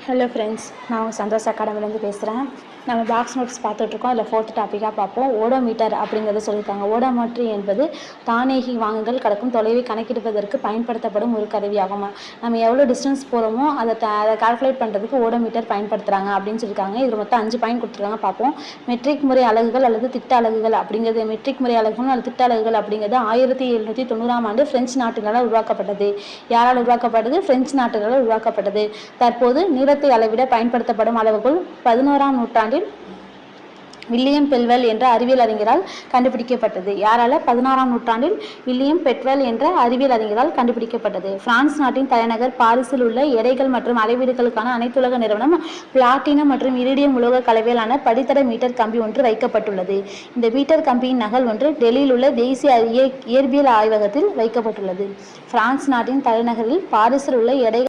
Hello friends, நான் உங்கள் சந்தோஷ் அகாடமிலேருந்து பேசுகிறேன். நம்ம பாக்ஸ் நோட்ஸ் பார்த்துட்ருக்கோம். அதில் 4th டாப்பிக்காக பார்ப்போம். ஓடோமீட்டர் அப்படிங்கிறத சொல்லியிருக்காங்க. ஓடோமீட்டர் என்பது தானியங்கி வாகனங்கள் கடக்கும் தொலைவை கணக்கிடுவதற்கு பயன்படுத்தப்படும் ஒரு கருவியாகும். நம்ம எவ்வளோ டிஸ்டன்ஸ் போகிறோமோ அதை கால்குலேட் பண்ணுறதுக்கு ஓடோமீட்டர் பயன்படுத்துகிறாங்க அப்படின்னு சொல்லியிருக்காங்க. இதில் மொத்தம் 5 பாயிண்ட் கொடுத்துருக்காங்க, பார்ப்போம். மெட்ரிக் முறை அலகுகள் அல்லது திட்ட அலகுகள் அப்படிங்கிறது, மெட்ரிக் முறை அலகுகள் அல்லது திட்ட அலகுகள் அப்படிங்கிறது 1790ஆம் ஆண்டு பிரெஞ்சு நாட்டினால் உருவாக்கப்பட்டது. யாரால் உருவாக்கப்பட்டது? பிரெஞ்சு நாட்டினால் உருவாக்கப்பட்டது. தற்போது நீளத்தை அளவிட பயன்படுத்தப்படும் அளவுகோல் 11ஆம் நூற்றாண்டில் வில்லியம் பெல்வெல் என்ற அறிவியல் அறிஞரால் கண்டுபிடிக்கப்பட்டது. யாரால? 16ஆம் நூற்றாண்டில் வில்லியம் பெட்வெல் என்ற அறிவியல் அறிஞரால் கண்டுபிடிக்கப்பட்டது. பிரான்ஸ் நாட்டின் தலைநகர் பாரிஸில் உள்ள எடைகள் மற்றும் அளவீடுகளுக்கான அனைத்துலக நிறுவனம் பிளாட்டினம் மற்றும் இரிடியம் உலோக கலவையிலான படித்தட மீட்டர் கம்பி ஒன்று வைக்கப்பட்டுள்ளது. இந்த மீட்டர் கம்பியின் நகல் ஒன்று டெல்லியில் உள்ள தேசிய இயற்பியல் ஆய்வகத்தில் வைக்கப்பட்டுள்ளது. பிரான்ஸ் நாட்டின் தலைநகரில் பாரிஸில் உள்ள எடைகள்